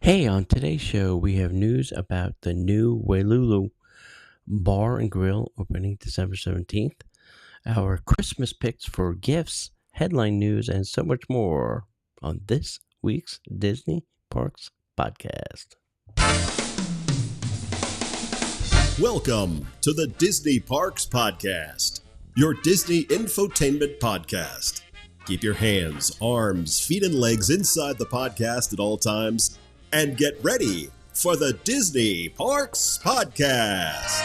Hey, on today's show, we have news about the new Wailulu Bar and Grill opening December 17th, our Christmas picks for gifts, headline news, and so much more on this week's Disney Parks podcast. Welcome to the Disney Parks Podcast, your Disney infotainment podcast. Keep your hands, arms, feet, and legs inside the podcast at all times, and get ready for the Disney Parks Podcast.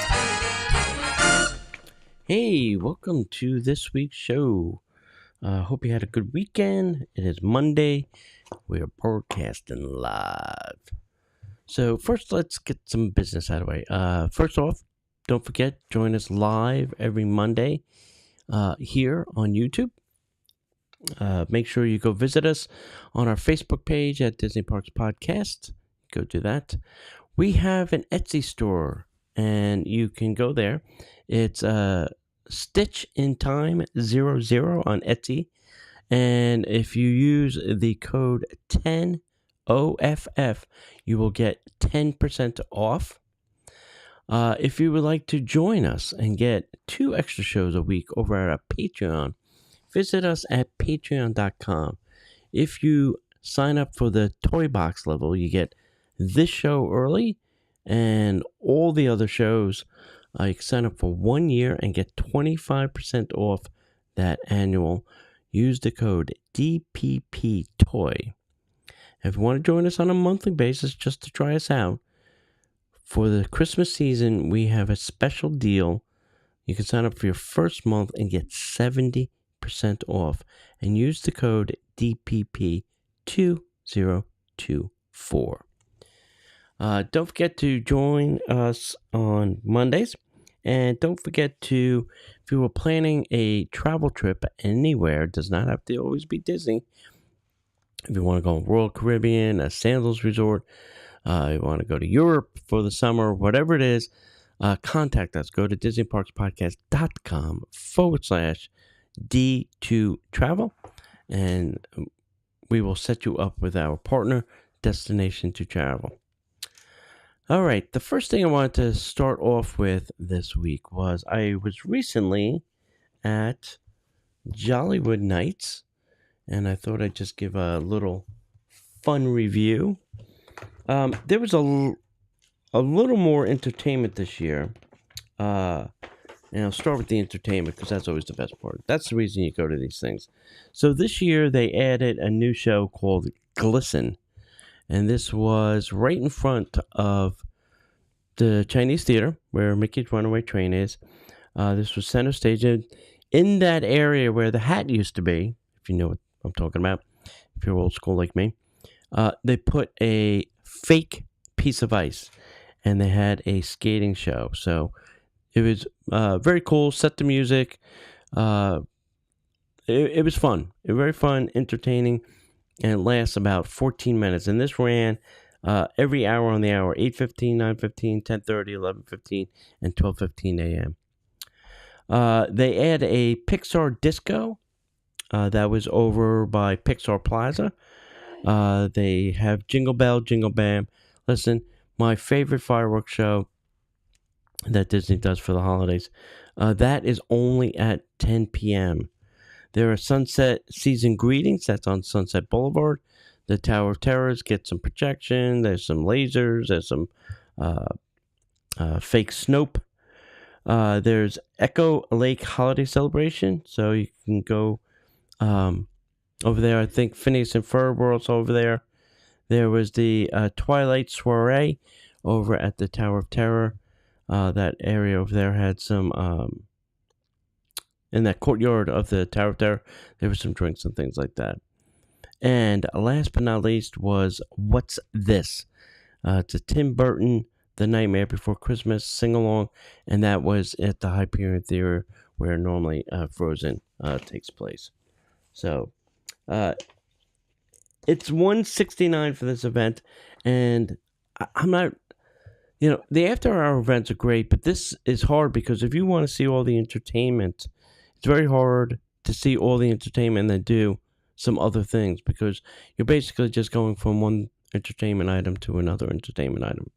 Hey, welcome to this week's show. Hope you had a good weekend. It is Monday. We are broadcasting live. So first, let's get some business out of the way. First off, don't forget, join us live every Monday here on YouTube. Make sure you go visit us on our Facebook page at Disney Parks Podcast. Go do that. We have an Etsy store, and you can go there. It's Stitch in Time 00 on Etsy. And if you use the code 10OFF, you will get 10% off. If you would like to join us and get 2 extra shows a week over at our Patreon, visit us at patreon.com. If you sign up for the Toy Box level, you get this show early and all the other shows. You can sign up for 1 year and get 25% off that annual. Use the code DPPTOY. If you want to join us on a monthly basis just to try us out, for the Christmas season, we have a special deal. You can sign up for your first month and get 70% off, and use the code DPP2024. Don't forget to join us on Mondays, and don't forget to, if you were planning a travel trip anywhere, it does not have to always be Disney. If you want to go to Royal Caribbean, a Sandals Resort, you want to go to Europe for the summer, whatever it is, contact us. Go to disneyparkspodcast.com/D2Travel, and we will set you up with our partner, Destination to Travel. All right, the first thing I wanted to start off with this week was I was recently at Jollywood Nights, and I thought I'd just give a little fun review. There was a little more entertainment this year. And I'll start with the entertainment because that's always the best part. That's the reason you go to these things. So this year they added a new show called Glisten. And this was right in front of the Chinese Theater where Mickey's Runaway Train is. This was center stage in that area where the hat used to be, if you know what I'm talking about, if you're old school like me. They put a fake piece of ice, and they had a skating show. So it was very cool. Set the music. It was fun. It was very fun, entertaining, and it lasts about 14 minutes. And this ran every hour on the hour, 8:15, 9:15, 10:30, 11:15, and 12:15 a.m. They add a Pixar disco that was over by Pixar Plaza. They have Jingle Bell, Jingle Bam. Listen, my favorite fireworks show that Disney does for the holidays, that is only at 10 p.m. There are Sunset Season Greetings. That's on Sunset Boulevard. The Tower of Terrors get some projection. There's some lasers. There's some fake Snope. There's Echo Lake Holiday Celebration. So you can go over there. I think Phineas and Ferb were also over there. There was the Twilight Soiree over at the Tower of Terror. That area over there had some, in that courtyard of the Tower of Terror, there were some drinks and things like that. And last but not least was What's This? It's a Tim Burton, The Nightmare Before Christmas sing-along, and that was at the Hyperion Theater where normally Frozen takes place. So, it's $169 for this event, and I'm not, the after-hour events are great, but this is hard because if you want to see all the entertainment, it's very hard to see all the entertainment and then do some other things because you're basically just going from one entertainment item to another entertainment item.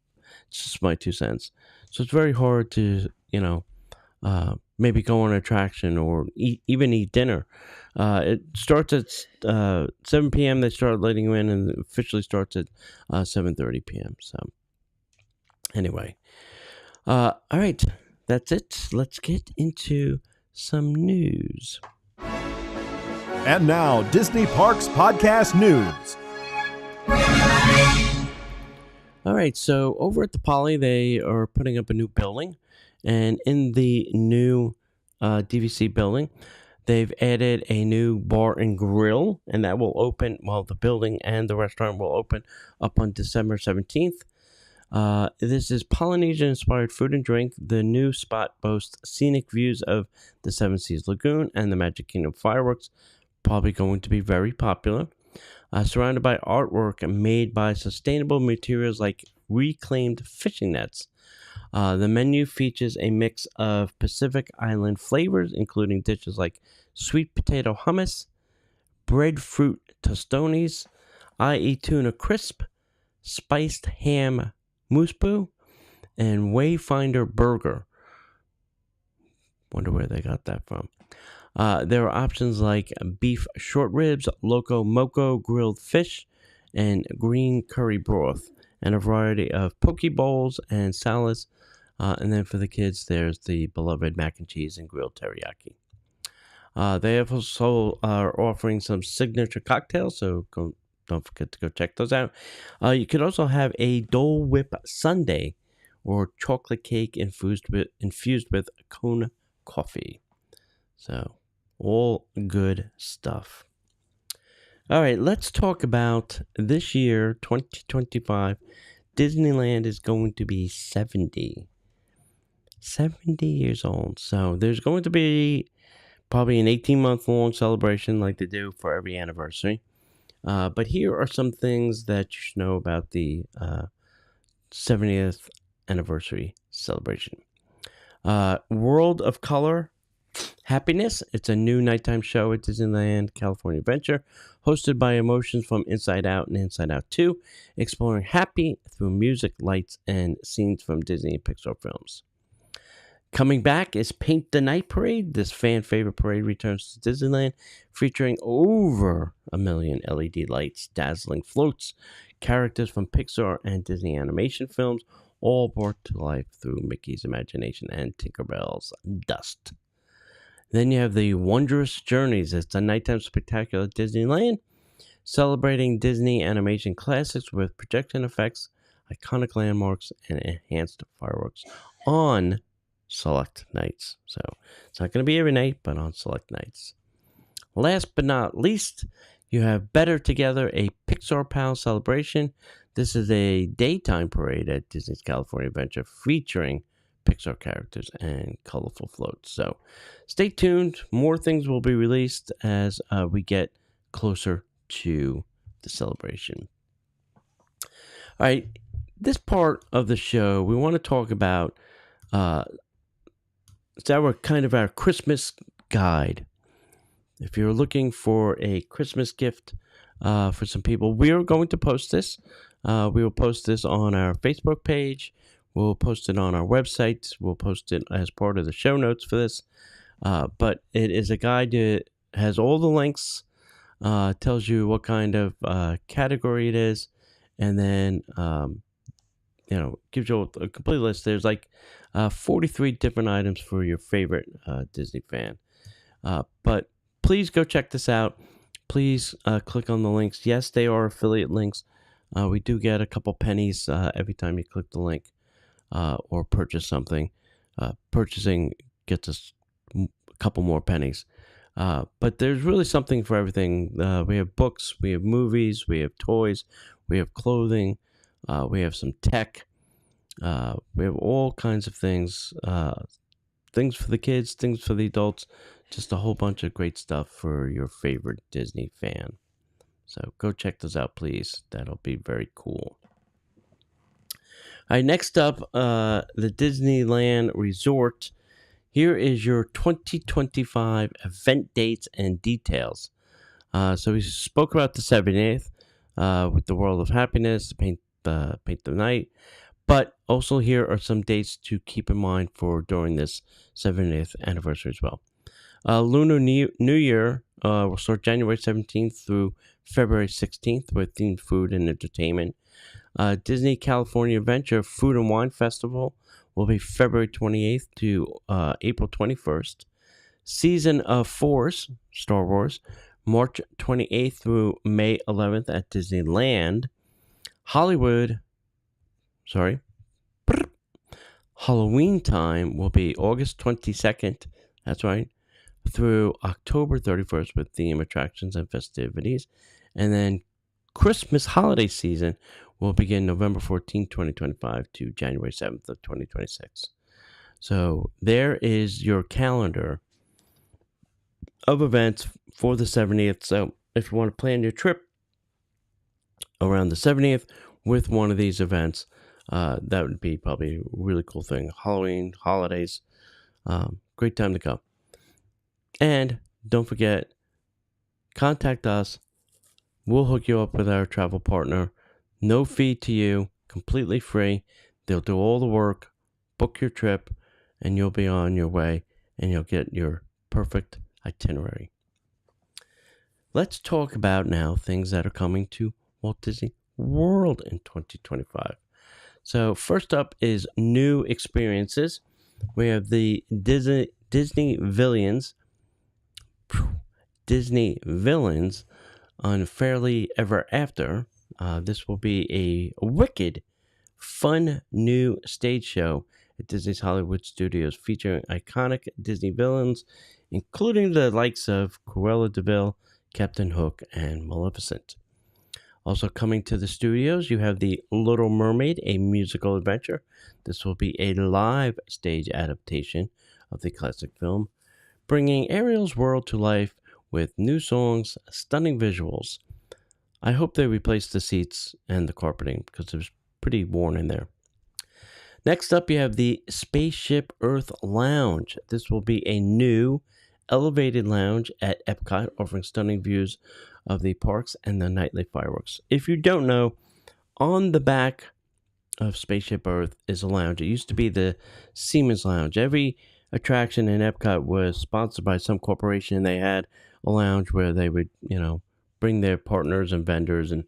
It's just my 2 cents. So it's very hard to, maybe go on an attraction or even eat dinner. It starts at 7 p.m. They start letting you in, and officially starts at 7:30 p.m. So anyway, all right, that's it. Let's get into some news. And now, Disney Parks Podcast News. All right, so over at the Poly, they are putting up a new building, and in the new DVC building, they've added a new bar and grill, and that will open, the building and the restaurant will open up on December 17th. This is Polynesian-inspired food and drink. The new spot boasts scenic views of the Seven Seas Lagoon and the Magic Kingdom fireworks, probably going to be very popular. Surrounded by artwork made by sustainable materials like reclaimed fishing nets. The menu features a mix of Pacific Island flavors, including dishes like sweet potato hummus, breadfruit tostones, i.e. tuna crisp, spiced ham moosepoo, and Wayfinder burger. Wonder where they got that from. There are options like beef short ribs, loco moco grilled fish, and green curry broth, and a variety of poke bowls and salads. And then for the kids, there's the beloved mac and cheese and grilled teriyaki. They also are offering some signature cocktails, so don't forget to go check those out. You could also have a Dole Whip sundae or chocolate cake infused with cone coffee. So, all good stuff. All right, let's talk about this year, 2025. Disneyland is going to be 70 years old. So there's going to be probably an 18-month long celebration like they do for every anniversary. But here are some things that you should know about the 70th anniversary celebration. World of Color Happiness. It's a new nighttime show at Disneyland California Adventure, hosted by Emotions from Inside Out and Inside Out 2, exploring happy through music, lights, and scenes from Disney and Pixar films. Coming back is Paint the Night Parade. This fan favorite parade returns to Disneyland, featuring over 1 million LED lights, dazzling floats, characters from Pixar and Disney animation films, all brought to life through Mickey's imagination and Tinkerbell's dust. Then you have the Wondrous Journeys. It's a nighttime spectacular at Disneyland, celebrating Disney animation classics with projection effects, iconic landmarks, and enhanced fireworks on select nights. So it's not going to be every night, but on select nights. Last but not least, you have Better Together, a Pixar Pal celebration. This is a daytime parade at Disney's California Adventure featuring Pixar characters and colorful floats. So stay tuned. More things will be released as we get closer to the celebration. All right, this part of the show, we want to talk about it's our Christmas guide. If you're looking for a Christmas gift for some people, we are going to post this. We will post this on our Facebook page. We'll post it on our website. We'll post it as part of the show notes for this. But it is a guide that has all the links, tells you what kind of category it is, and then gives you a complete list. There's 43 different items for your favorite Disney fan. But please go check this out. Please click on the links. Yes, they are affiliate links. We do get a couple pennies every time you click the link or purchase something. Purchasing gets us a couple more pennies. But there's really something for everything. We have books, we have movies, we have toys, we have clothing, we have some tech. We have all kinds of things. Things for the kids, things for the adults. Just a whole bunch of great stuff for your favorite Disney fan. So go check those out, please. That'll be very cool. All right, next up, the Disneyland Resort. Here is your 2025 event dates and details. So we spoke about the 70th. with the World of Happiness, Paint the Night. But also here are some dates to keep in mind for during this 70th anniversary as well. Lunar New Year will start January 17th through February 16th with themed food and entertainment. Disney California Adventure Food and Wine Festival will be February 28th to April 21st. Season of Force, Star Wars, March 28th through May 11th at Disneyland. Halloween time will be August 22nd, that's right, through October 31st with theme attractions and festivities. And then Christmas holiday season will begin November 14th, 2025 to January 7th of 2026. So there is your calendar of events for the 70th. So if you want to plan your trip around the 70th with one of these events, that would be probably a really cool thing. Halloween, holidays, great time to go. And don't forget, contact us. We'll hook you up with our travel partner. No fee to you, completely free. They'll do all the work, book your trip, and you'll be on your way, and you'll get your perfect itinerary. Let's talk about now things that are coming to Walt Disney World in 2025. So first up is new experiences. We have the Disney Villains on Fairly Ever After. This will be a wicked, fun new stage show at Disney's Hollywood Studios featuring iconic Disney villains, including the likes of Cruella de Vil, Captain Hook, and Maleficent. Also coming to the studios, you have The Little Mermaid, a musical adventure. This will be a live stage adaptation of the classic film, bringing Ariel's world to life with new songs, stunning visuals. I hope they replace the seats and the carpeting because it was pretty worn in there. Next up, you have the Spaceship Earth Lounge. This will be a new elevated lounge at Epcot, offering stunning views of the parks and the nightly fireworks. If you don't know, on the back of Spaceship Earth is a lounge. It used to be the Siemens Lounge. Every attraction in Epcot was sponsored by some corporation, and they had a lounge where they would, bring their partners and vendors and,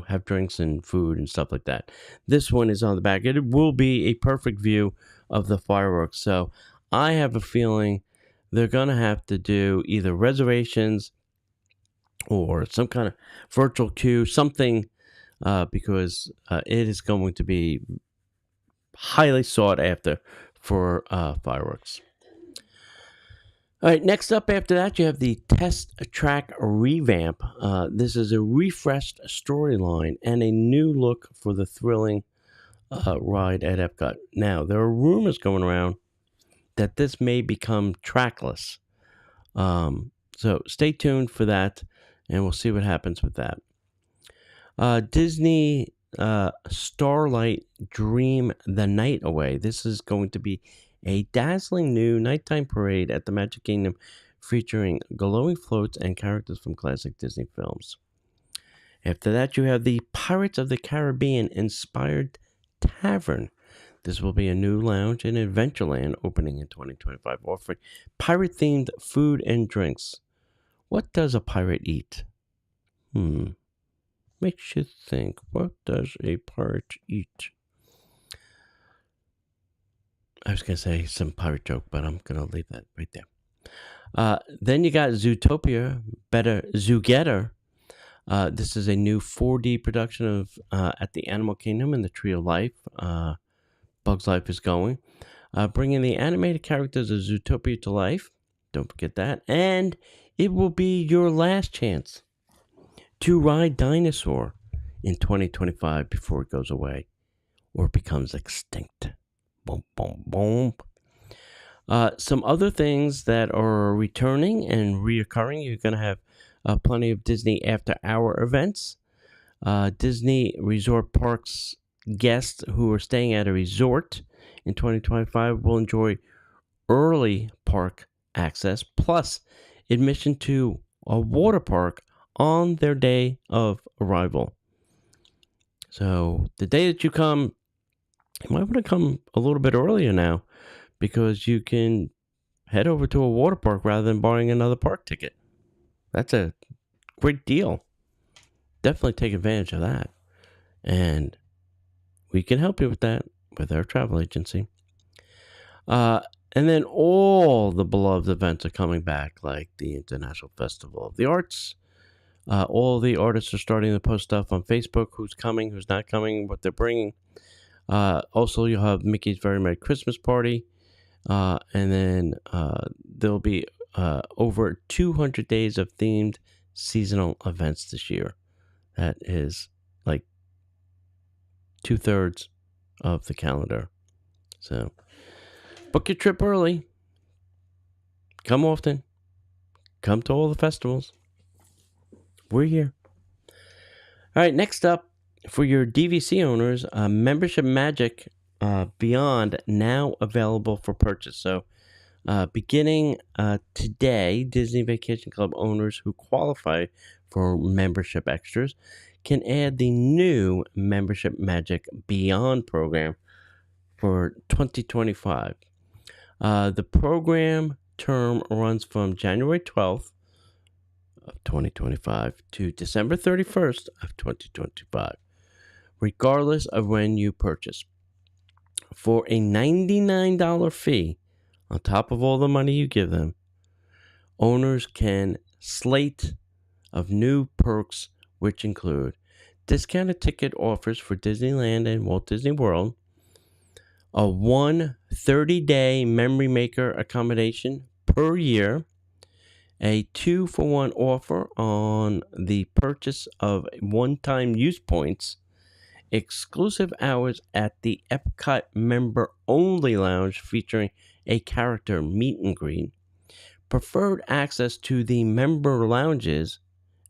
have drinks and food and stuff like that. This one is on the back. It will be a perfect view of the fireworks. So I have a feeling they're going to have to do either reservations or some kind of virtual queue, something, because it is going to be highly sought after for fireworks. All right, next up after that, you have the Test Track Revamp. This is a refreshed storyline and a new look for the thrilling ride at Epcot. Now, there are rumors going around that this may become trackless. So stay tuned for that, and we'll see what happens with that. Disney Starlight Dream the Night Away. This is going to be a dazzling new nighttime parade at the Magic Kingdom featuring glowing floats and characters from classic Disney films. After that, you have the Pirates of the Caribbean inspired tavern. This will be a new lounge in Adventureland opening in 2025, offering pirate-themed food and drinks. What does a pirate eat? Makes you think. What does a pirate eat? I was going to say some pirate joke, but I'm going to leave that right there. Then you got Zootopia, Better Zoogetter. This is a new 4D production of at the Animal Kingdom and the Tree of Life. Bug's Life is going. Bringing the animated characters of Zootopia to life. Don't forget that. And it will be your last chance to ride Dinosaur in 2025 before it goes away or becomes extinct. Boom, boom, boom. Some other things that are returning and reoccurring. You're going to have plenty of Disney after-hour events. Disney Resort Parks guests who are staying at a resort in 2025 will enjoy early park access plus admission to a water park on their day of arrival. So the day that you come, you might want to come a little bit earlier now, because you can head over to a water park rather than buying another park ticket. That's a great deal. Definitely take advantage of that. And we can help you with that with our travel agency. And then all the beloved events are coming back, like the International Festival of the Arts. All the artists are starting to post stuff on Facebook, who's coming, who's not coming, what they're bringing. Also, you'll have Mickey's Very Merry Christmas Party. And then there'll be over 200 days of themed seasonal events this year. That is like 2/3 of the calendar. So book your trip early. Come often. Come to all the festivals. We're here. All right, next up, for your DVC owners, Membership Magic Beyond now available for purchase. So beginning today, Disney Vacation Club owners who qualify for membership extras can add the new Membership Magic Beyond program for 2025. The program term runs from January 12th of 2025 to December 31st of 2025, regardless of when you purchase. For a $99 fee, on top of all the money you give them, owners can slate of new perks, which include discounted ticket offers for Disneyland and Walt Disney World, a 30-day Memory Maker accommodation per year, a 2-for-1 offer on the purchase of one-time use points, exclusive hours at the Epcot member-only lounge featuring a character meet and greet, preferred access to the member lounges,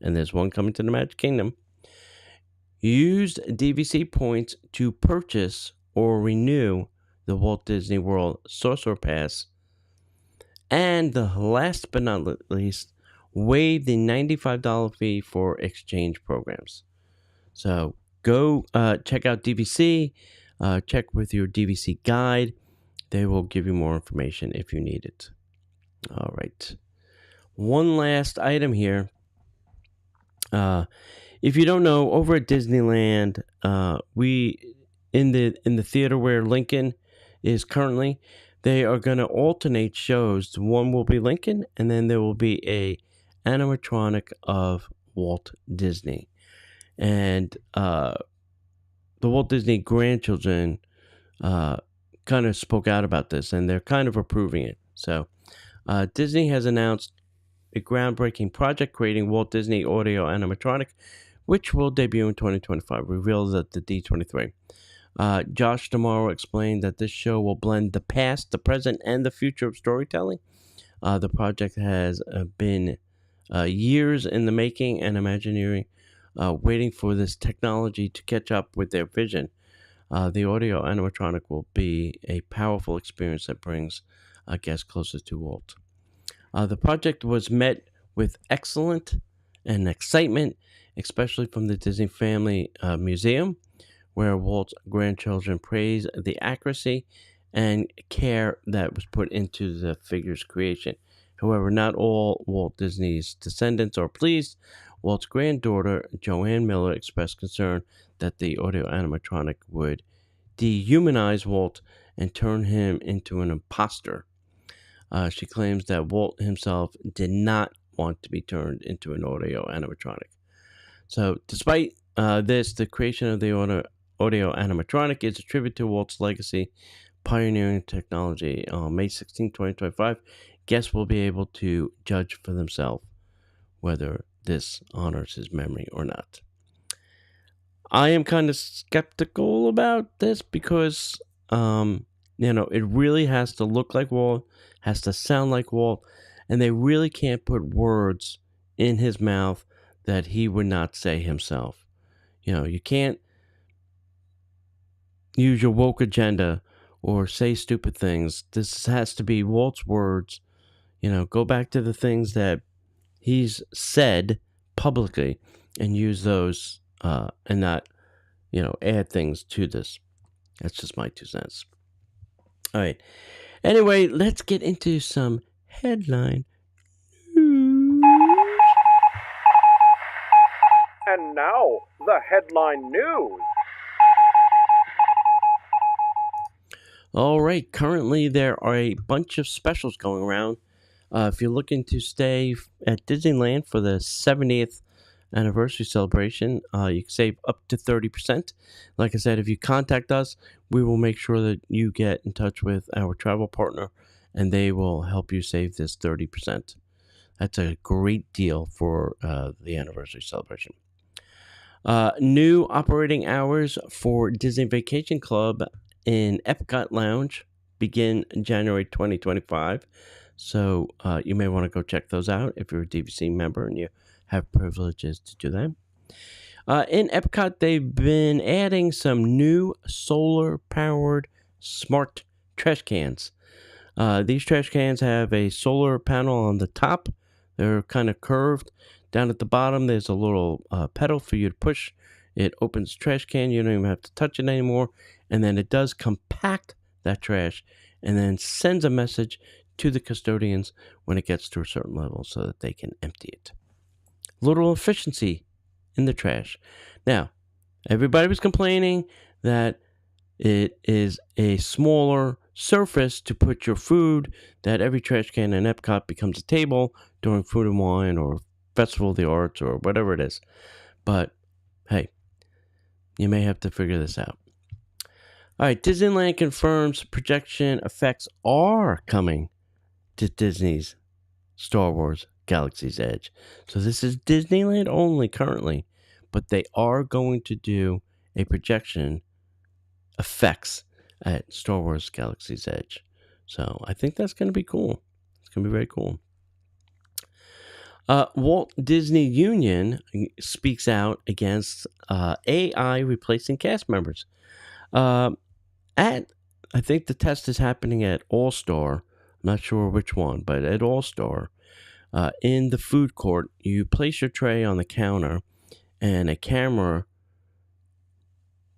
and there's one coming to the Magic Kingdom, used DVC points to purchase or renew the Walt Disney World Sorcerer Pass, and the last but not least, waive the $95 fee for exchange programs. So go check out DVC, check with your DVC guide. They will give you more information if you need it. All right. One last item here. If you don't know, over at Disneyland, we in the theater where Lincoln is currently, they are going to alternate shows. One will be Lincoln, and then there will be a animatronic of Walt Disney. And the Walt Disney grandchildren kind of spoke out about this, and they're kind of approving it. So Disney has announced a groundbreaking project creating Walt Disney Audio Animatronic, which will debut in 2025, revealed at the D23. Josh D'Amaro explained that this show will blend the past, the present, and the future of storytelling. The project has been years in the making, and Imagineering waiting for this technology to catch up with their vision. The audio animatronic will be a powerful experience that brings guests closer to Walt. The project was met with excellent and excitement, especially from the Disney Family Museum, where Walt's grandchildren praise the accuracy and care that was put into the figure's creation. However, not all Walt Disney's descendants are pleased. Walt's granddaughter, Joanne Miller, expressed concern that the audio animatronic would dehumanize Walt and turn him into an imposter. She claims that Walt himself did not want to be turned into an audio animatronic. So, despite this, the creation of the audio animatronic is a tribute to Walt's legacy, pioneering technology. On May 16, 2025, guests will be able to judge for themselves whether this honors his memory or not. I am kind of skeptical about this because, it really has to look like Walt, has to sound like Walt, and they really can't put words in his mouth that he would not say himself. You can't use your woke agenda or say stupid things. This has to be Walt's words. Go back to the things that he's said publicly and use those and not, add things to this. That's just my 2 cents. All right. Anyway, let's get into some headline news. And now, the headline news. All right. Currently, there are a bunch of specials going around. If you're looking to stay at Disneyland for the 70th anniversary celebration, you can save up to 30%. Like I said, if you contact us, we will make sure that you get in touch with our travel partner and they will help you save this 30%. That's a great deal for the anniversary celebration. New operating hours for Disney Vacation Club in Epcot Lounge begin January 2025. So you may want to go check those out if you're a DVC member and you have privileges to do that. In Epcot, they've been adding some new solar-powered smart trash cans. These trash cans have a solar panel on the top. They're kind of curved. Down at the bottom, there's a little pedal for you to push. It opens the trash can. You don't even have to touch it anymore. And then it does compact that trash and then sends a message to the custodians when it gets to a certain level so that they can empty it. Little efficiency in the trash. Now, everybody was complaining that it is a smaller surface to put your food, that every trash can in Epcot becomes a table during Food and Wine or Festival of the Arts or whatever it is. But, hey, you may have to figure this out. All right, Disneyland confirms projection effects are coming to Disney's Star Wars Galaxy's Edge. So this is Disneyland only currently, but they are going to do a projection effects at Star Wars Galaxy's Edge. So I think that's going to be cool. It's going to be very cool. Walt Disney Union speaks out against AI replacing cast members. I think the test is happening at All Star. I'm not sure which one, but at All Star, in the food court, you place your tray on the counter, and a camera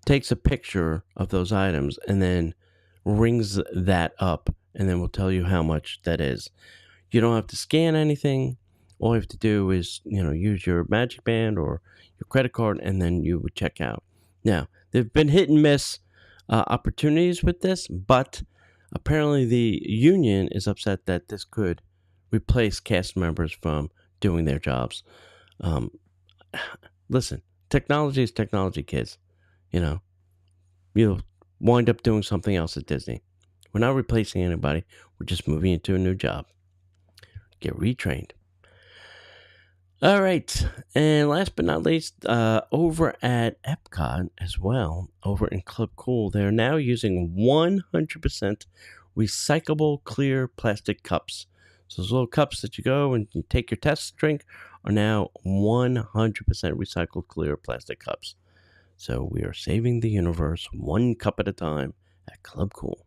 takes a picture of those items and then rings that up, and then will tell you how much that is. You don't have to scan anything. All you have to do is, use your Magic Band or your credit card, and then you would check out. Now, there have been hit and miss opportunities with this, but apparently the union is upset that this could replace cast members from doing their jobs. Listen, technology is technology, kids. You'll wind up doing something else at Disney. We're not replacing anybody. We're just moving into a new job. Get retrained. All right, and last but not least, over at Epcot as well, over in Club Cool, they're now using 100% recyclable clear plastic cups. So those little cups that you go and you take your test drink are now 100% recycled clear plastic cups. So we are saving the universe one cup at a time at Club Cool.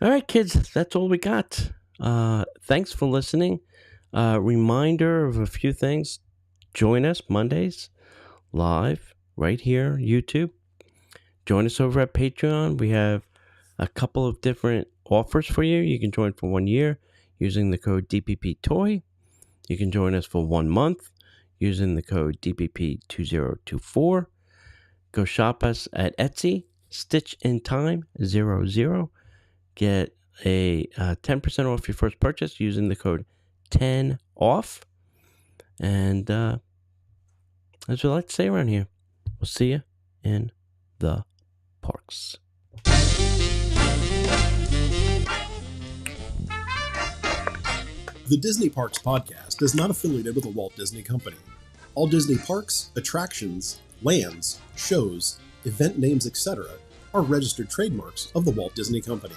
All right, kids, that's all we got. Thanks for listening. Reminder of a few things. Join us Mondays live right here, YouTube. Join us over at Patreon. We have a couple of different offers for you. You can join for 1 year using the code DPPTOY. You can join us for 1 month using the code DPP2024. Go shop us at Etsy, Stitch in Time 00. Get a 10% off your first purchase using the code 10 off. And as we like to say around here, we'll see you in the parks. The Disney Parks podcast is not affiliated with the Walt Disney Company. All Disney parks, attractions, lands, shows, event names, etc. are registered trademarks of the Walt Disney Company.